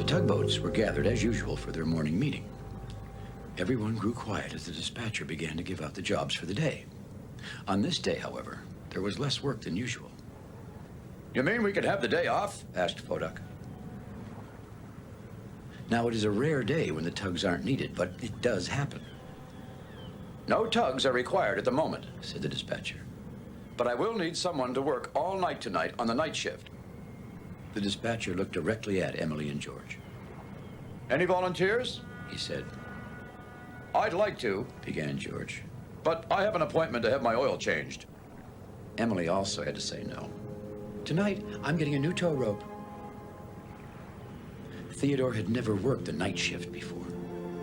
The tugboats were gathered as usual for their morning meeting. Everyone grew quiet as the dispatcher began to give out the jobs for the day. On this day, however, there was less work than usual. You mean we could have the day off? Asked Foduck. Now, it is a rare day when the tugs aren't needed, but it does happen. No tugs are required at the moment, said the dispatcher. but I will need someone to work all night tonight on the night shift. The dispatcher looked directly at Emily and George. Any volunteers? He said. I'd like to, began George. but I have an appointment to have my oil changed. Emily also had to say no. Tonight, I'm getting a new tow rope. Theodore had never worked the night shift before.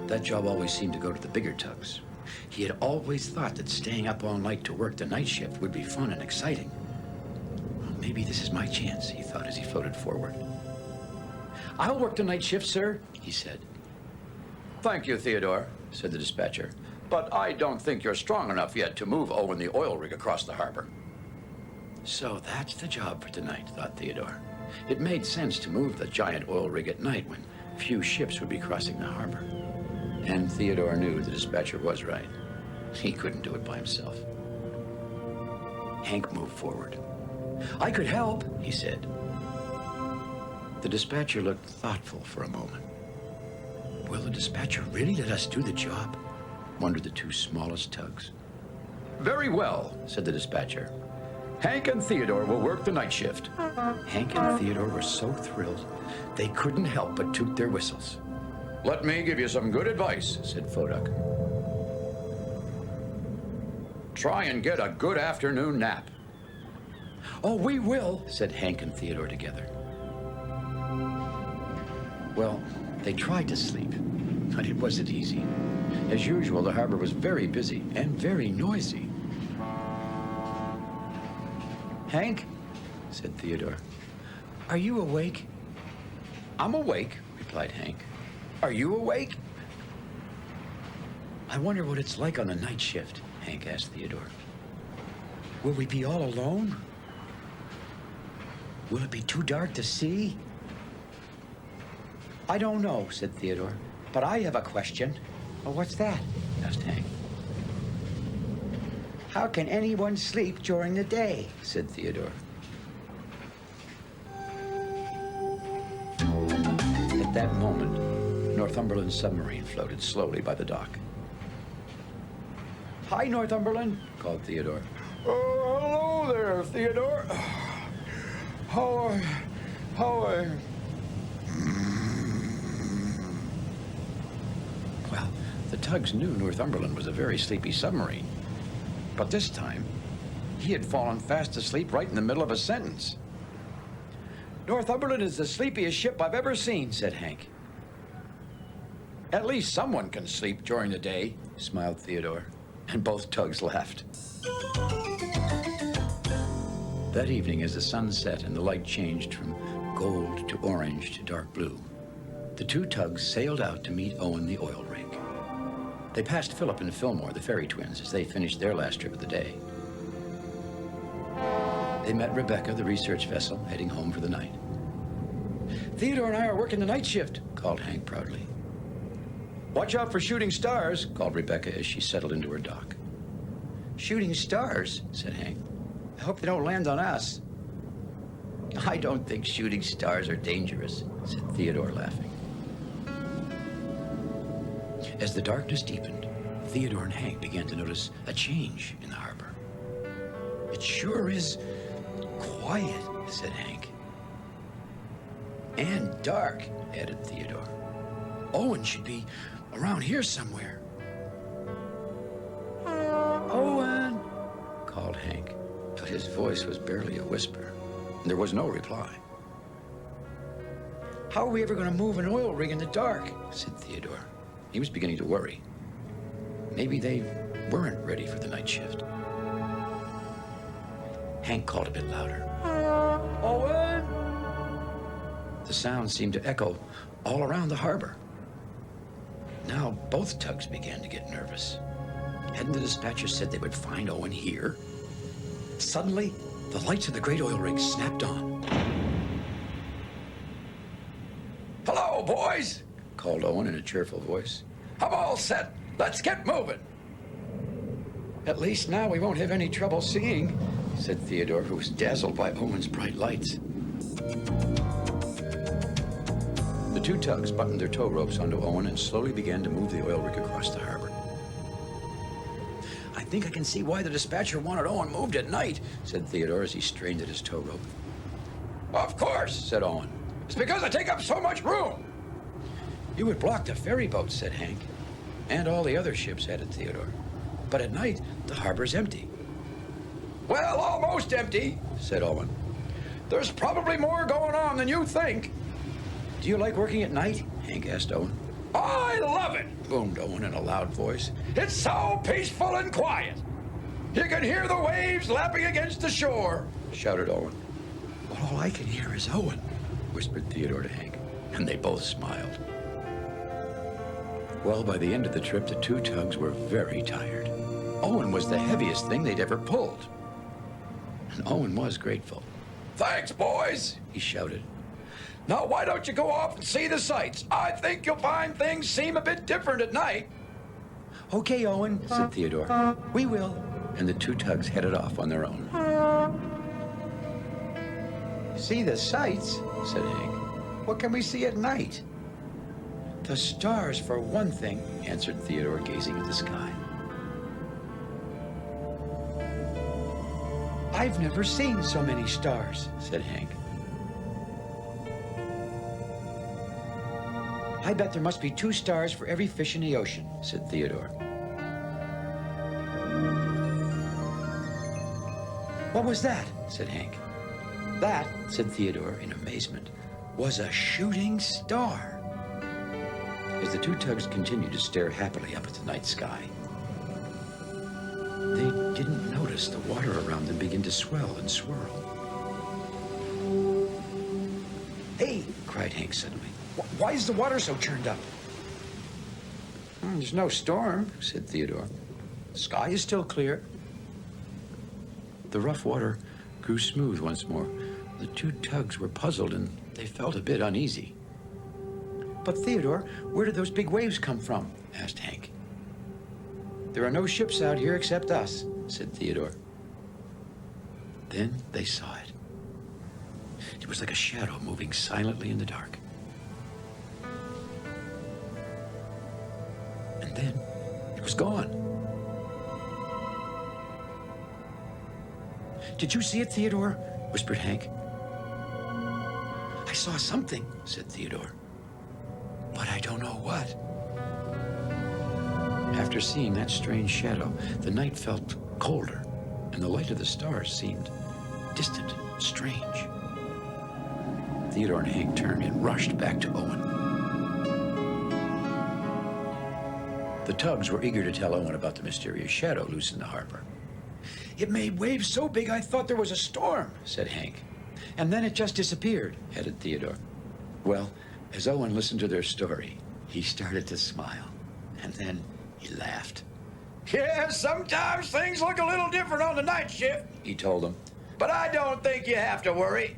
That job always seemed to go to the bigger tugs. He had always thought that staying up all night to work the night shift would be fun and exciting. Well, maybe this is my chance, he thought as he floated forward. I'll work the night shift, sir, he said. Thank you, Theodore, said the dispatcher. but I don't think you're strong enough yet to move Owen the oil rig across the harbor. So that's the job for tonight, thought Theodore. It made sense to move the giant oil rig at night when few ships would be crossing the harbor. And Theodore knew the dispatcher was right. He couldn't do it by himself. Hank moved forward. I could help, he said. The dispatcher looked thoughtful for a moment. Will the dispatcher really let us do the job? Wondered the two smallest tugs. Very well, Said the dispatcher. Hank and Theodore will work the night shift. Hank and Theodore were so thrilled, they couldn't help but toot their whistles. Let me give you some good advice, Said Foduck. Try and get a good afternoon nap. Oh, we will, said Hank and Theodore together. Well, they tried to sleep, but it wasn't easy. As usual, the harbor was very busy and very noisy. Hank, said Theodore, are you awake? I'm awake, Replied Hank. Are you awake? I wonder what it's like on the night shift, Hank asked Theodore. Will we be all alone? Will it be too dark to see? I don't know, said Theodore, but I have a question. Oh, what's that? Asked Hank. How can anyone sleep during the day? Said Theodore. At that moment, Northumberland's submarine floated slowly by the dock. Hi, Northumberland, called Theodore. Hello there, Theodore. How Well, the tugs knew Northumberland was a very sleepy submarine. But this time, he had fallen fast asleep right in the middle of a sentence. Northumberland is the sleepiest ship I've ever seen, said Hank. At least someone can sleep during the day, smiled Theodore, and both tugs laughed. That evening, as the sun set and the light changed from gold to orange to dark blue, the two tugs sailed out to meet Owen the oil rig. They passed Philip and Fillmore, the ferry twins, as they finished their last trip of the day. They met Rebecca, the research vessel, heading home for the night. Theodore and I are working the night shift, called Hank proudly. Watch out for shooting stars, called Rebecca as she settled into her dock. Shooting stars, said Hank. I hope they don't land on us. I don't think shooting stars are dangerous, said Theodore, laughing. As the darkness deepened, Theodore and Hank began to notice a change in the harbor. It sure is quiet, said Hank. And dark, added Theodore. Owen should be around here somewhere. Owen, called Hank, but his voice was barely a whisper, and there was no reply. How are we ever going to move an oil rig in the dark, said Theodore. He was beginning to worry. Maybe they weren't ready for the night shift. Hank called a bit louder. Owen! The sound seemed to echo all around the harbor. Now both tugs began to get nervous. Hadn't the dispatcher said they would find Owen here? Suddenly, the lights of the great oil rig snapped on. Hello, go, boys, called Owen in a cheerful voice. I'm all set. Let's get moving. At least now we won't have any trouble seeing, said Theodore, who was dazzled by Owen's bright lights. The two tugs buttoned their tow ropes onto Owen and slowly began to move the oil rig across the harbor. I think I can see why the dispatcher wanted Owen moved at night, said Theodore as he strained at his tow rope. Of course, said Owen. It's because I take up so much room. You would block the ferry boats, said Hank. And all the other ships, added Theodore. But at night, the harbor's empty. Well, almost empty, said Owen. There's probably more going on than you think. Do you like working at night? Hank asked Owen. I love it, boomed Owen in a loud voice. It's so peaceful and quiet. You can hear the waves lapping against the shore, shouted Owen. But all I can hear is Owen, whispered Theodore to Hank, and they both smiled. Well, by the end of the trip, the two tugs were very tired. Owen was the heaviest thing they'd ever pulled. And Owen was grateful. Thanks, boys, he shouted. Now, why don't you go off and see the sights? I think you'll find things seem a bit different at night. Okay, Owen, said Theodore. We will. And the two tugs headed off on their own. See the sights, said Hank. What can we see at night? The stars, for one thing, answered Theodore, gazing at the sky. I've never seen so many stars, said Hank. I bet there must be 2 stars for every fish in the ocean, said Theodore. What was that? Said Hank. That, said Theodore in amazement, was a shooting star. As the two tugs continued to stare happily up at the night sky, they didn't notice the water around them begin to swell and swirl. Hey, cried Hank suddenly. Why is the water so churned up? There's no storm, said Theodore. The sky is still clear. The rough water grew smooth once more. The two tugs were puzzled and they felt a bit uneasy. But Theodore, where did those big waves come from? Asked Hank. There are no ships out here except us, said Theodore. Then they saw it. It was like a shadow moving silently in the dark. And then it was gone. Did you see it, Theodore? Whispered Hank. I saw something, said Theodore. But I don't know what. After seeing that strange shadow, the night felt colder, and the light of the stars seemed distant, strange. Theodore and Hank turned and rushed back to Owen. The tugs were eager to tell Owen about the mysterious shadow loose in the harbor. It made waves so big I thought there was a storm, said Hank. And then it just disappeared, added Theodore. Well, as Owen listened to their story, he started to smile, and then he laughed. Yeah, sometimes things look a little different on the night shift, he told them. But I don't think you have to worry.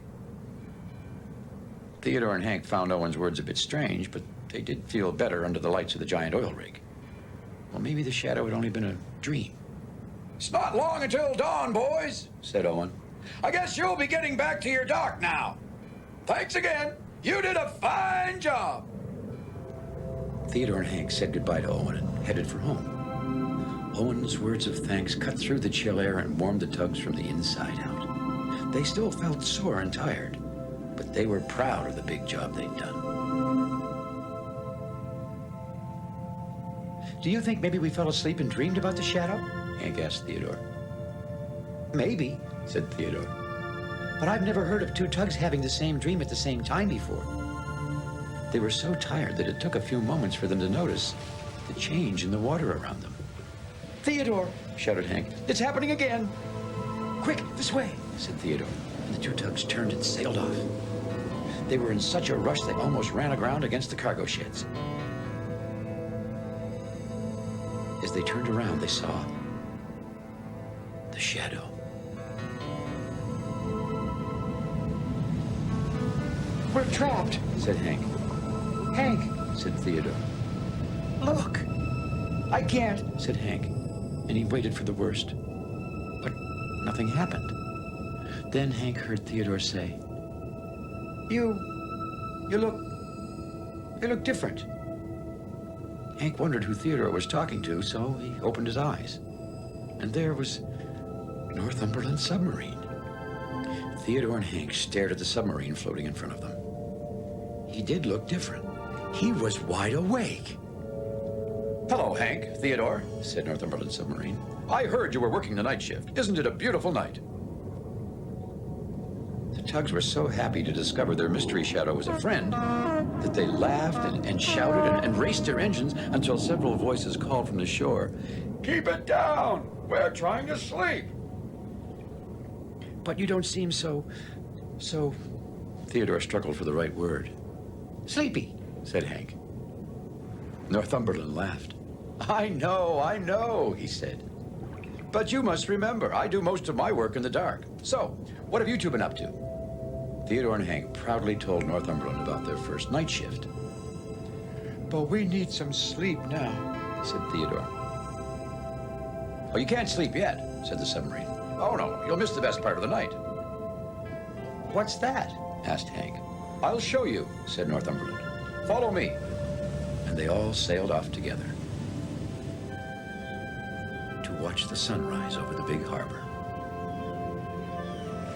Theodore and Hank found Owen's words a bit strange, but they did feel better under the lights of the giant oil rig. Well, maybe the shadow had only been a dream. It's not long until dawn, boys, said Owen. I guess you'll be getting back to your dock now. Thanks again. You did a fine job. Theodore and Hank said goodbye to Owen and headed for home. Owen's words of thanks cut through the chill air and warmed the tugs from the inside out. They still felt sore and tired, but they were proud of the big job they'd done. Do you think maybe we fell asleep and dreamed about the shadow? Hank asked Theodore. Maybe, said Theodore. But I've never heard of two tugs having the same dream at the same time before. They were so tired that it took a few moments for them to notice the change in the water around them. Theodore, shouted Hank, it's happening again. Quick, this way, said Theodore, and the two tugs turned and sailed off. They were in such a rush they almost ran aground against the cargo sheds. As they turned around, they saw the shadow. We're trapped, said Hank. Hank, said Theodore. Look. I can't, said Hank, and he waited for the worst. But nothing happened. Then Hank heard Theodore say, You look different. Hank wondered who Theodore was talking to, so he opened his eyes. And there was Northumberland's submarine. Theodore and Hank stared at the submarine floating in front of them. He did look different. He was wide awake. Hello, Hank, Theodore, said Northumberland's submarine. I heard you were working the night shift. Isn't it a beautiful night? The Tugs were so happy to discover their mystery shadow was a friend that they laughed and shouted and raced their engines until several voices called from the shore, Keep it down! We're trying to sleep! But you don't seem so... Theodore struggled for the right word. Sleepy, said Hank. Northumberland laughed. I know, he said. But you must remember, I do most of my work in the dark. So, what have you two been up to? Theodore and Hank proudly told Northumberland about their first night shift. But we need some sleep now, said Theodore. Oh, you can't sleep yet, said the submarine. Oh, no, you'll miss the best part of the night. What's that? Asked Hank. I'll show you, said Northumberland. Follow me. And they all sailed off together to watch the sunrise over the big harbor.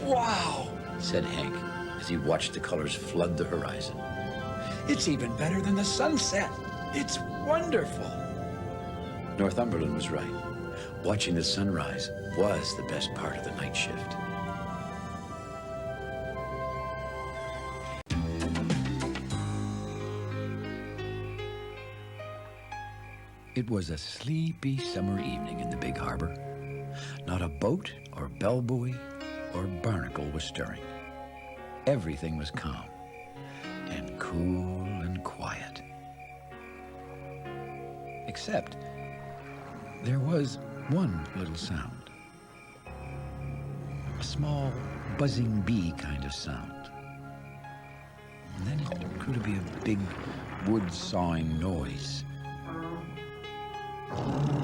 Wow, said Hank as he watched the colors flood the horizon. It's even better than the sunset. It's wonderful. Northumberland was right. Watching the sunrise was the best part of the night shift. It was a sleepy summer evening in the big harbor. Not a boat or bellbuoy or barnacle was stirring. Everything was calm and cool and quiet. Except there was one little sound. A small buzzing bee kind of sound. And then it grew to be a big wood sawing noise.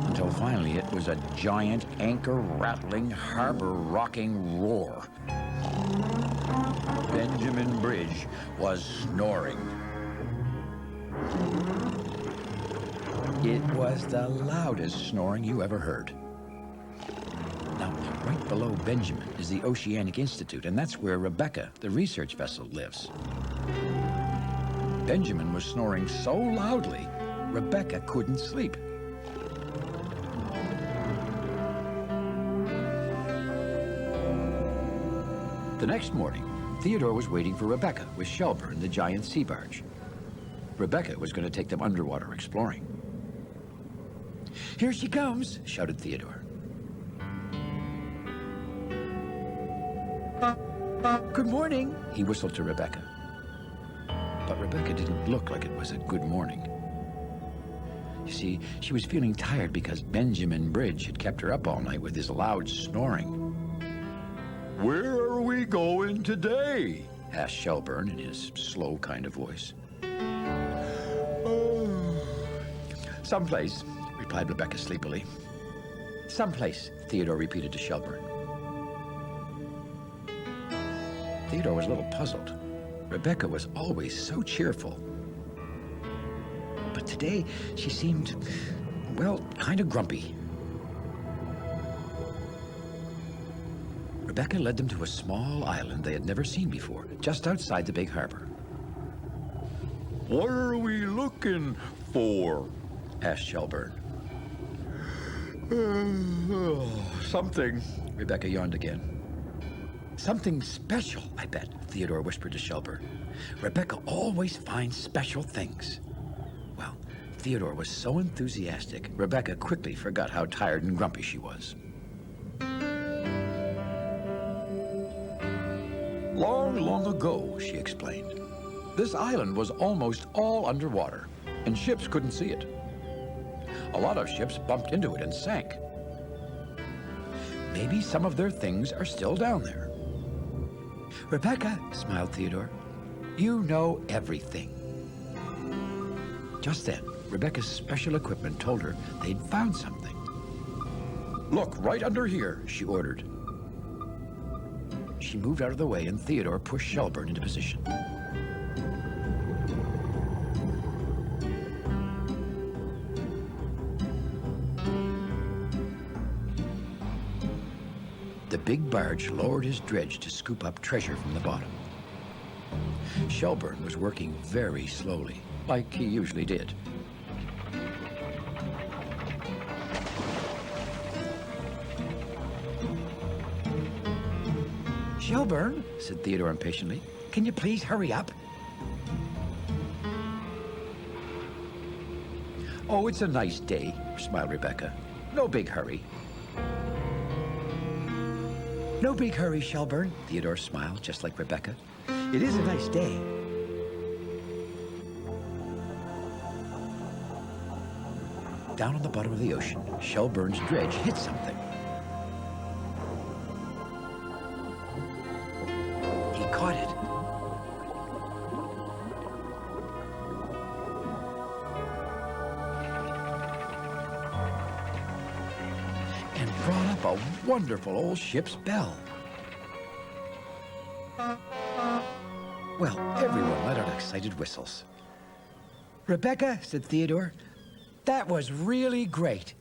Until finally it was a giant anchor-rattling, harbor-rocking roar. Benjamin Bridge was snoring. It was the loudest snoring you ever heard. Now, right below Benjamin is the Oceanic Institute, and that's where Rebecca, the research vessel, lives. Benjamin was snoring so loudly, Rebecca couldn't sleep. The next morning, Theodore was waiting for Rebecca with Shelburne, the giant sea barge. Rebecca was going to take them underwater exploring. Here she comes, shouted Theodore. Good morning, he whistled to Rebecca. But Rebecca didn't look like it was a good morning. You see, she was feeling tired because Benjamin Bridge had kept her up all night with his loud snoring. Where are we going today? Asked Shelburne in his slow kind of voice. Someplace, replied Rebecca sleepily. Someplace, Theodore repeated to Shelburne. Theodore was a little puzzled. Rebecca was always so cheerful. But today, she seemed, well, kind of grumpy. Rebecca led them to a small island they had never seen before, just outside the big harbor. What are we looking for? Asked Shelburne. Something, Rebecca yawned again. Something special, I bet, Theodore whispered to Shelburne. Rebecca always finds special things. Well, Theodore was so enthusiastic, Rebecca quickly forgot how tired and grumpy she was. Long, long ago, she explained, this island was almost all underwater, and ships couldn't see it. A lot of ships bumped into it and sank. Maybe some of their things are still down there. Rebecca, smiled Theodore, you know everything. Just then, Rebecca's special equipment told her they'd found something. "Look, right under here," she ordered. She moved out of the way, and Theodore pushed Shelburne into position. The big barge lowered his dredge to scoop up treasure from the bottom. Shelburne was working very slowly, like he usually did. "Shelburne," said Theodore impatiently, "can you please hurry up?" "Oh, it's a nice day," smiled Rebecca. "No big hurry." "No big hurry, Shelburne," Theodore smiled, just like Rebecca. "It is a nice day." Down on the bottom of the ocean, Shelburne's dredge hit something. He caught it. And brought up a wonderful old ship's bell. Well, everyone let out excited whistles. "Rebecca," said Theodore, "that was really great."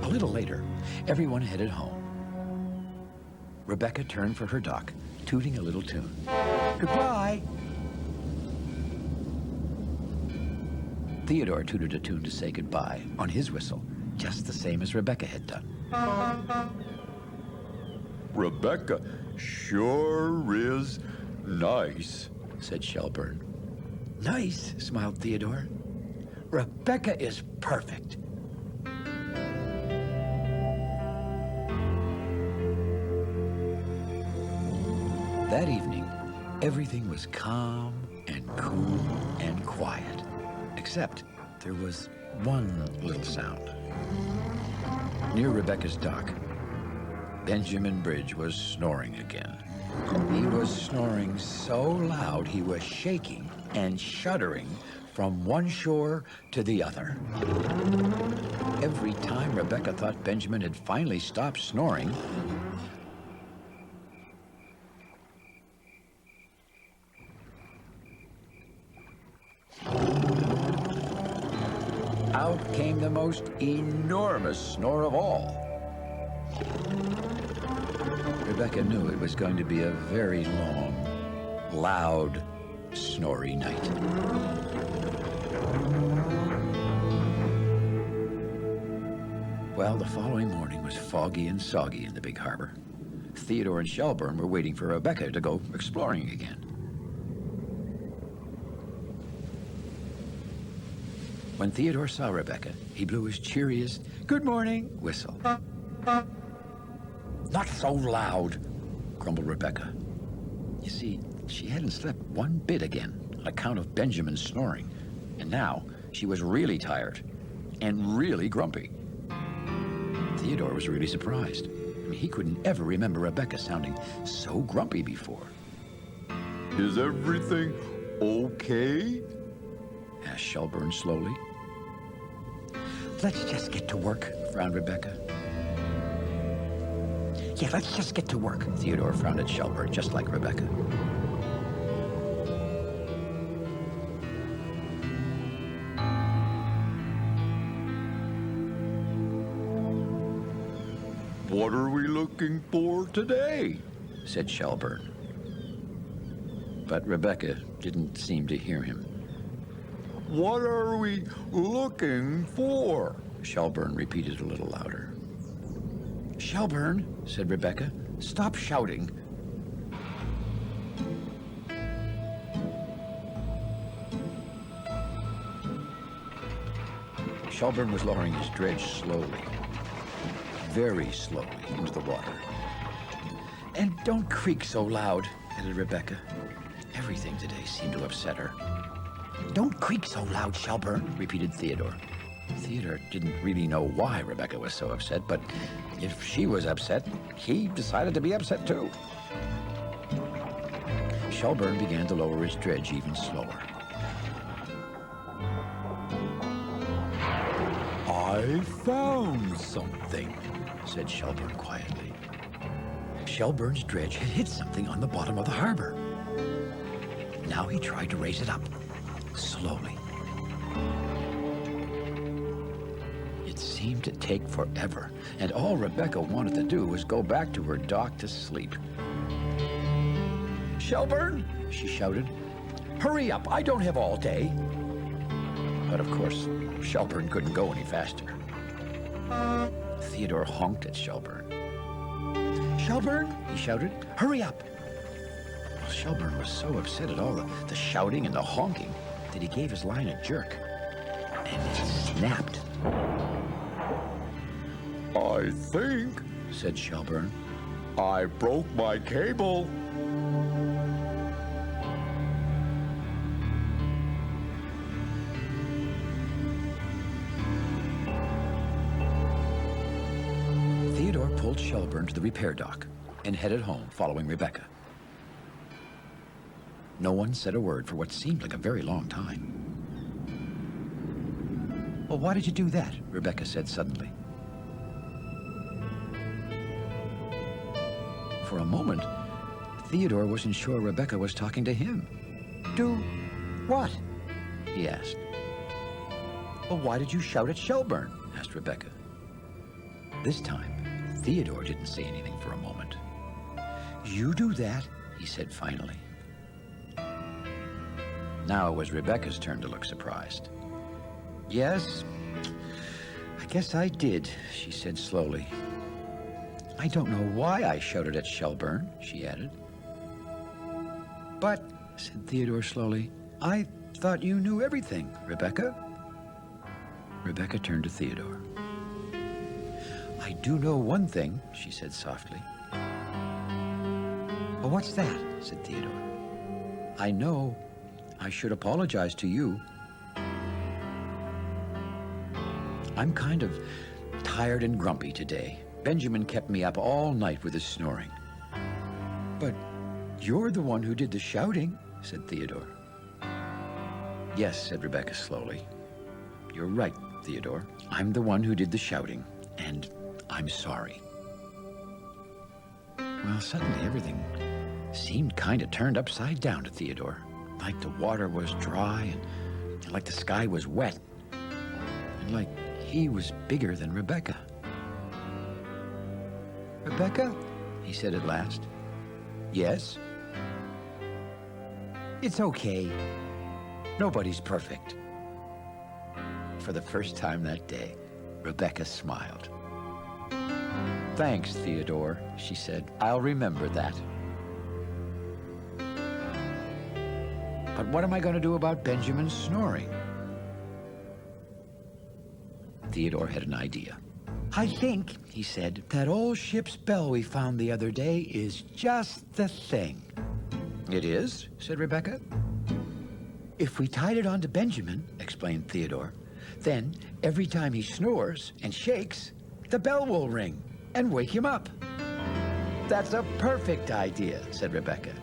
A little later, everyone headed home. Rebecca turned for her dock, tooting a little tune. "Goodbye." Theodore tooted a tune to say goodbye on his whistle, just the same as Rebecca had done. Rebecca sure is nice, said Shelburne. "Nice," smiled Theodore. "Rebecca is perfect." That evening, everything was calm and cool and quiet, except there was one little sound. Near Rebecca's dock, Benjamin Bridge was snoring again. He was snoring so loud he was shaking and shuddering from one shore to the other. Every time Rebecca thought Benjamin had finally stopped snoring, out came the most enormous snore of all. Rebecca knew it was going to be a very long, loud, snory night. Well, the following morning was foggy and soggy in the big harbor. Theodore and Shelburne were waiting for Rebecca to go exploring again. When Theodore saw Rebecca, he blew his cheeriest "good morning" whistle. "Not so loud," grumbled Rebecca. You see, she hadn't slept one bit again on account of Benjamin's snoring, and now she was really tired and really grumpy. Theodore was really surprised. I mean, he couldn't ever remember Rebecca sounding so grumpy before. "Is everything okay?" asked Shelburne slowly. "Let's just get to work," frowned Rebecca. "Yeah, let's just get to work," Theodore frowned at Shelburne, just like Rebecca. "What are we looking for today?" said Shelburne. But Rebecca didn't seem to hear him. "What are we looking for?" Shelburne repeated a little louder. "Shelburne," said Rebecca, "stop shouting." Shelburne was lowering his dredge slowly, very slowly, into the water. "And don't creak so loud," added Rebecca. Everything today seemed to upset her. "Don't creak so loud, Shelburne," repeated Theodore. Theodore didn't really know why Rebecca was so upset, but if she was upset, he decided to be upset too. Shelburne began to lower his dredge even slower. "I found something," said Shelburne quietly. Shelburne's dredge had hit something on the bottom of the harbor. Now he tried to raise it up, slowly. It seemed to take forever, and all Rebecca wanted to do was go back to her dock to sleep. "Shelburne," she shouted, "hurry up, I don't have all day." But of course, Shelburne couldn't go any faster. Theodore honked at Shelburne. "Shelburne," he shouted, "hurry up." Well, Shelburne was so upset at all the shouting and the honking that he gave his line a jerk, and it snapped. "I think," said Shelburne, "I broke my cable." Theodore pulled Shelburne to the repair dock and headed home following Rebecca. No one said a word for what seemed like a very long time. "Well, why did you do that?" Rebecca said suddenly. For a moment, Theodore wasn't sure Rebecca was talking to him. "Do what?" he asked. "Well, why did you shout at Shelburne?" asked Rebecca. This time, Theodore didn't say anything for a moment. "You do that?" he said finally. Now it was Rebecca's turn to look surprised. "Yes, I guess I did," she said slowly. "I don't know why I shouted at Shelburne," she added. "But," said Theodore slowly, "I thought you knew everything, Rebecca." Rebecca turned to Theodore. "I do know one thing," she said softly. "Well, what's that?" said Theodore. "I know I should apologize to you. I'm kind of tired and grumpy today. Benjamin kept me up all night with his snoring." "But you're the one who did the shouting," said Theodore. "Yes," said Rebecca slowly. "You're right, Theodore. I'm the one who did the shouting, and I'm sorry." Well, suddenly everything seemed kind of turned upside down to Theodore. Like the water was dry, and like the sky was wet, and like he was bigger than Rebecca. "Rebecca," he said at last. "Yes?" "It's okay. Nobody's perfect." For the first time that day, Rebecca smiled. "Thanks, Theodore," she said. "I'll remember that. But what am I going to do about Benjamin snoring?" Theodore had an idea. "I think," he said, "that old ship's bell we found the other day is just the thing." "It is?" said Rebecca. "If we tied it onto Benjamin," explained Theodore, "then every time he snores and shakes, the bell will ring and wake him up." "That's a perfect idea," said Rebecca.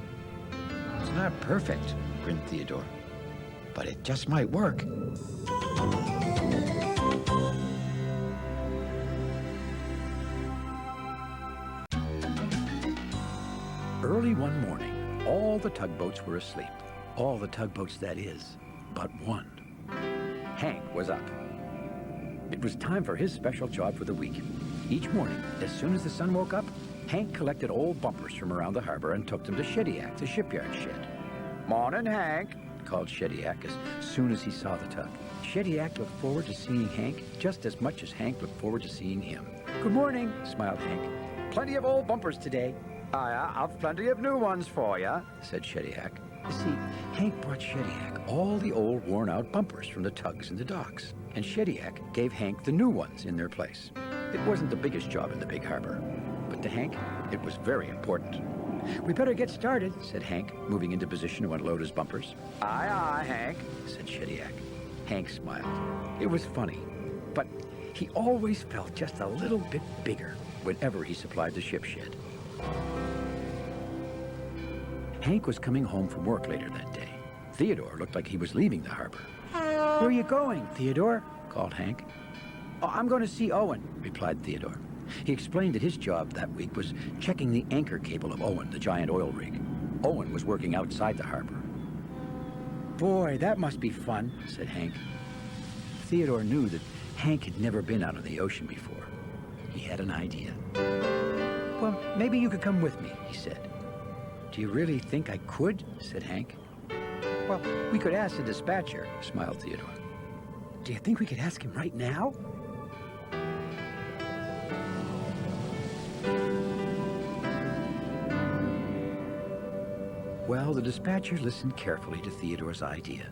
"It's not perfect," grinned Theodore, "but it just might work." Early one morning, all the tugboats were asleep. All the tugboats, that is, but one. Hank was up. It was time for his special job for the week. Each morning, as soon as the sun woke up, Hank collected old bumpers from around the harbor and took them to Shediac, the shipyard shed. "Morning, Hank," called Shediac as soon as he saw the tug. Shediac looked forward to seeing Hank just as much as Hank looked forward to seeing him. "Good morning," smiled Hank. "Plenty of old bumpers today." "I've plenty of new ones for you," said Shediac. You see, Hank brought Shediac all the old worn-out bumpers from the tugs and the docks, and Shediac gave Hank the new ones in their place. It wasn't the biggest job in the big harbor, but to Hank, it was very important. "We better get started," said Hank, moving into position to unload his bumpers. Aye, Hank," said Shediac. Hank smiled. It was funny, but he always felt just a little bit bigger whenever he supplied the ship shed. Hank was coming home from work later that day. Theodore looked like he was leaving the harbor. "Where are you going, Theodore?" called Hank. "Oh, I'm going to see Owen," replied Theodore. He explained that his job that week was checking the anchor cable of Owen, the giant oil rig. Owen was working outside the harbor. "Boy, that must be fun," said Hank. Theodore knew that Hank had never been out on the ocean before. He had an idea. "Well, maybe you could come with me," he said. "Do you really think I could?" said Hank. "Well, we could ask the dispatcher," smiled Theodore. "Do you think we could ask him right now?" Well, the dispatcher listened carefully to Theodore's idea.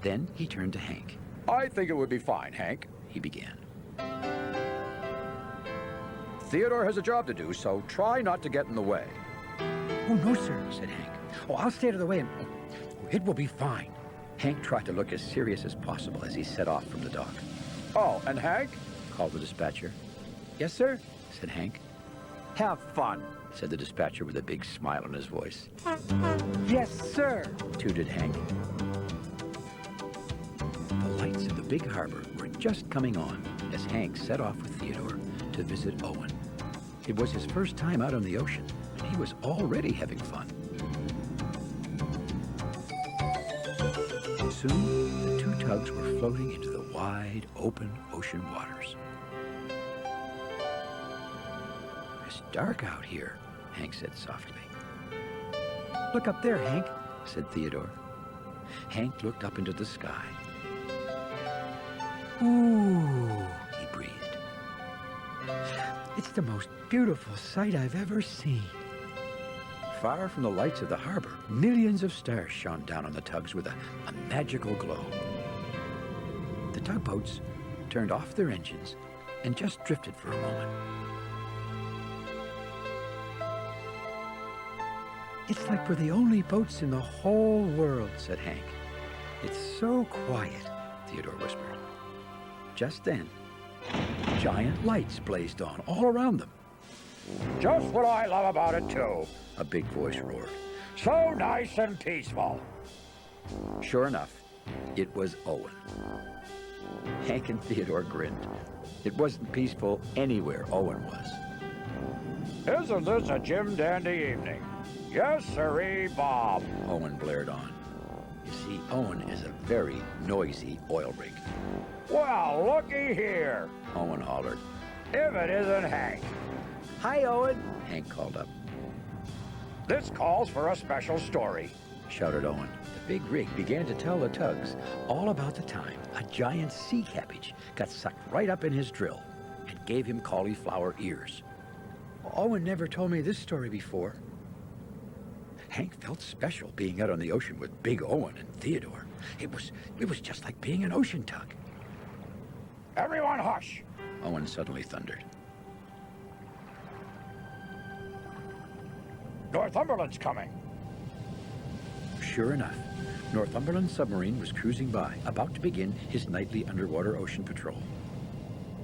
Then he turned to Hank. "I think it would be fine, Hank," He began. "Theodore has a job to do, so try not to get in the way." "Oh, no, sir," said Hank. "Oh, I'll stay out of the way and it will be fine." Hank tried to look as serious as possible as he set off from the dock. "Oh, and Hank?" Called the dispatcher. "Yes, sir," said Hank. "Have fun," said the dispatcher with a big smile on his voice. Yes, sir. Tooted Hank. The lights of the big harbor were just coming on as Hank set off with Theodore to visit Owen. It was his first time out on the ocean, and he was already having fun. Soon, the two tugs were floating into the wide, open ocean waters. "It's dark out here," Hank said softly. "Look up there, Hank," said Theodore. Hank looked up into the sky. "Ooh," he breathed. "It's the most beautiful sight I've ever seen." Far from the lights of the harbor, millions of stars shone down on the tugs with a magical glow. The tugboats turned off their engines and just drifted for a moment. "It's like we're the only boats in the whole world," said Hank. "It's so quiet," Theodore whispered. Just then, giant lights blazed on all around them. "Just what I love about it, too. A big voice roared. So nice and peaceful." Sure enough, it was Owen. Hank and Theodore grinned. It wasn't peaceful anywhere Owen was. "Isn't this a Jim Dandy evening?" "Yes, sirree, Bob." Owen blared on. You see, Owen is a very noisy oil rig. "Well, looky here. Owen hollered. If it isn't Hank. Hi, Owen. Hank called up. This calls for a special story." Shouted Owen. The big rig began to tell the tugs all about the time a giant sea cabbage got sucked right up in his drill and gave him cauliflower ears. Owen never told me this story before. Hank felt special being out on the ocean with Big Owen and Theodore. It was just like being an ocean tug. "Everyone hush." Owen suddenly thundered. "Northumberland's coming." Sure enough, Northumberland's submarine was cruising by, about to begin his nightly underwater ocean patrol.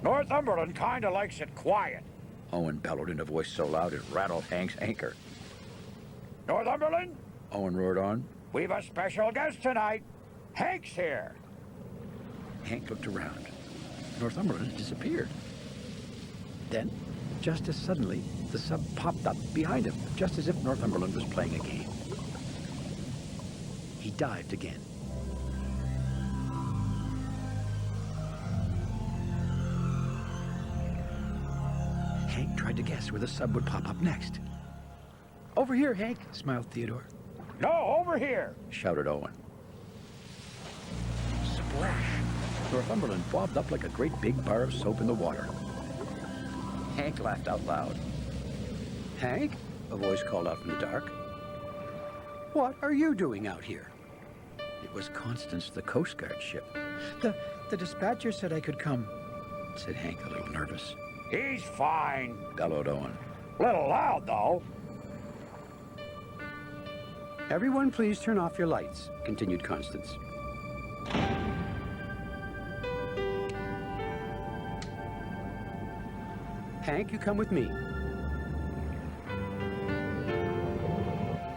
"Northumberland kinda likes it quiet." Owen bellowed in a voice so loud it rattled Hank's anchor. "Northumberland, Owen roared on. we've a special guest tonight. Hank's here." Hank looked around. Northumberland had disappeared. Then, just as suddenly, the sub popped up behind him, just as if Northumberland was playing a game. He dived again. Hank tried to guess where the sub would pop up next. "Over here, Hank," smiled Theodore. "No, over here." Shouted Owen. Splash! Northumberland bobbed up like a great big bar of soap in the water. Hank laughed out loud. "Hank?" a voice called out from the dark. "What are you doing out here?" It was Constance, the Coast Guard ship. The dispatcher said I could come," said Hank, a little nervous. "He's fine." Bellowed Owen. Little loud, though. Everyone please turn off your lights," continued Constance. "Hank, you come with me."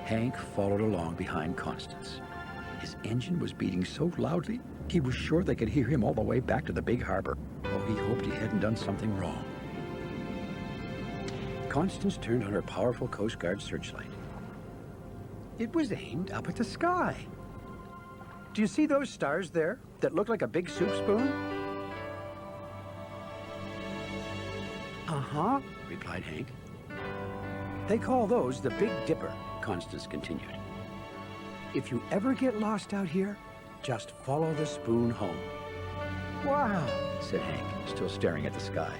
Hank followed along behind Constance. His engine was beating so loudly, he was sure they could hear him all the way back to the big harbor. Oh, he hoped he hadn't done something wrong. Constance turned on her powerful Coast Guard searchlight. It was aimed up at the sky. Do you see those stars there that look like a big soup spoon? Uh-huh, replied Hank. They call those the Big Dipper, Constance continued. If you ever get lost out here, just follow the spoon home. Wow, said Hank, still staring at the sky.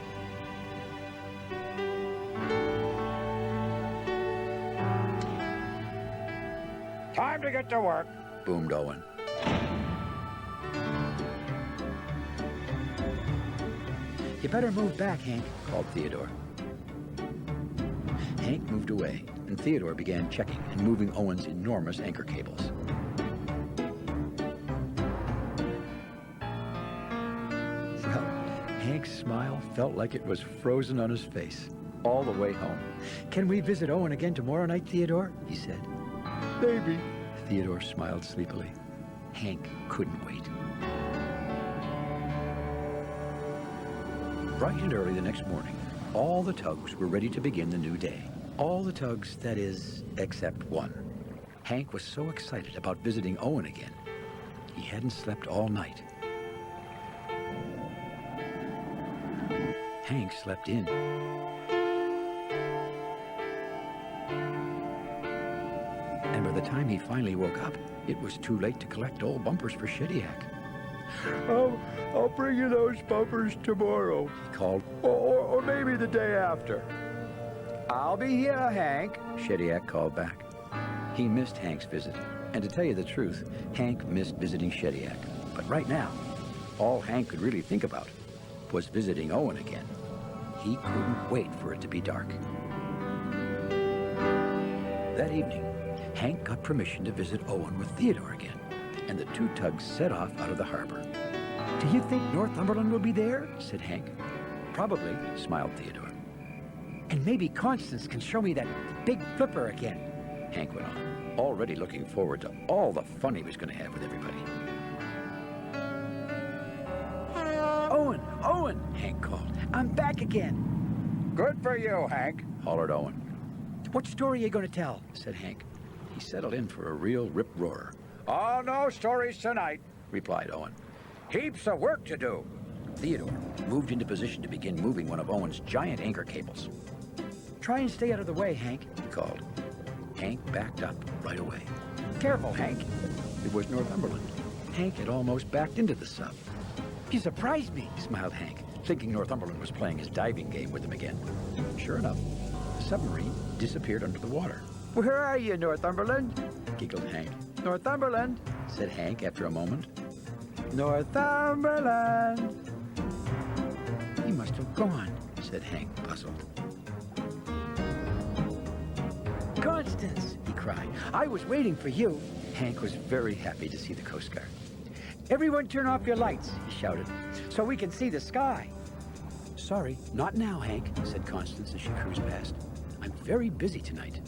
Time to get to work, boomed Owen. You better move back, Hank, called Theodore. Hank moved away, and Theodore began checking and moving Owen's enormous anchor cables. Well, Hank's smile felt like it was frozen on his face all the way home. Can we visit Owen again tomorrow night, Theodore? He said. Maybe. Theodore smiled sleepily. Hank couldn't wait. Bright and early the next morning, all the tugs were ready to begin the new day. All the tugs, that is, except one. Hank was so excited about visiting Owen again, he hadn't slept all night. Hank slept in. And by the time he finally woke up, it was too late to collect old bumpers for Shediac. I'll bring you those bumpers tomorrow, he called. Or maybe the day after. I'll be here, Hank, Shediac called back. He missed Hank's visit, and to tell you the truth, Hank missed visiting Shediac. But right now, all Hank could really think about was visiting Owen again. He couldn't wait for it to be dark. That evening, Hank got permission to visit Owen with Theodore again, and the two tugs set off out of the harbor. Do you think Northumberland will be there? Said Hank. Probably, smiled Theodore. And maybe Constance can show me that big flipper again, Hank went on, already looking forward to all the fun he was going to have with everybody. Owen, Hank called. I'm back again. Good for you, Hank, hollered Owen. What story are you going to tell? Said Hank. He settled in for a real rip-roarer. Oh, no stories tonight, replied Owen. Heaps of work to do. Theodore moved into position to begin moving one of Owen's giant anchor cables. Try and stay out of the way, Hank, he called. Hank backed up right away. Careful, Hank. It was Northumberland. Hank had almost backed into the sub. You surprised me, smiled Hank, thinking Northumberland was playing his diving game with him again. Sure enough, the submarine disappeared under the water. Where are you, Northumberland? Giggled Hank. Northumberland, said Hank after a moment. Northumberland. He must have gone, said Hank, puzzled. Constance, he cried. I was waiting for you. Hank was very happy to see the Coast Guard. Everyone turn off your lights, he shouted, so we can see the sky. Sorry, not now, Hank, said Constance as she cruised past. I'm very busy tonight.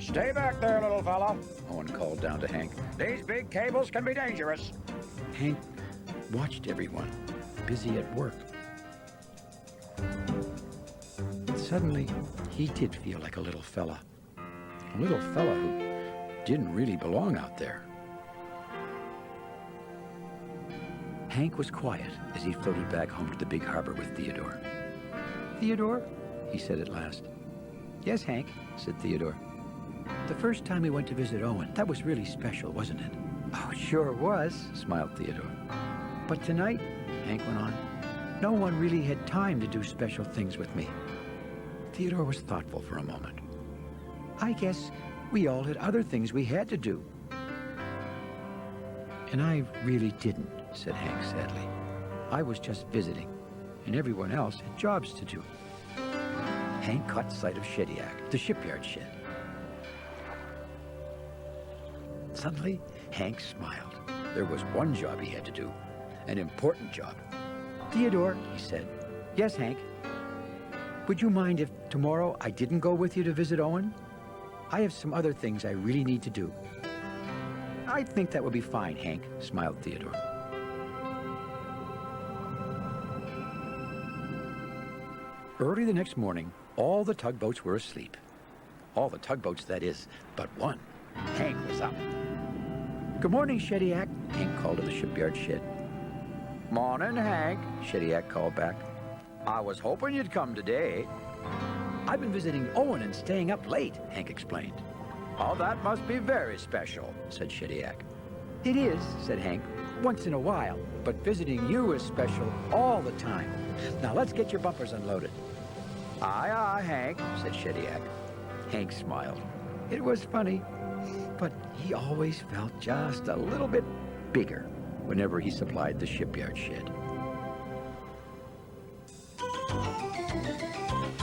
Stay back there, little fella, Owen called down to Hank. These big cables can be dangerous. Hank watched everyone, busy at work. Suddenly, he did feel like a little fella. A little fella who didn't really belong out there. Hank was quiet as he floated back home to the big harbor with Theodore. Theodore, he said at last. Yes, Hank, said Theodore. The first time we went to visit Owen, that was really special, wasn't it? Oh, sure was, smiled Theodore. But tonight, Hank went on, no one really had time to do special things with me. Theodore was thoughtful for a moment. I guess we all had other things we had to do. And I really didn't, said Hank sadly. I was just visiting, and everyone else had jobs to do. Hank caught sight of Shediac, the shipyard shed. Suddenly, Hank smiled. There was one job he had to do, an important job. Theodore, he said. Yes, Hank. Would you mind if tomorrow I didn't go with you to visit Owen? I have some other things I really need to do. I think that would be fine, Hank, smiled Theodore. Early the next morning, all the tugboats were asleep. All the tugboats, that is, but one. Hank was up. Good morning, Shediac, Hank called to the shipyard shed. Morning, Hank, Shediac called back. I was hoping you'd come today. I've been visiting Owen and staying up late, Hank explained. Oh, that must be very special, said Shediac. It is, said Hank, once in a while, but visiting you is special all the time. Now let's get your bumpers unloaded. Aye, aye, Hank, said Shediac. Hank smiled. It was funny, but he always felt just a little bit bigger whenever he supplied the shipyard shed.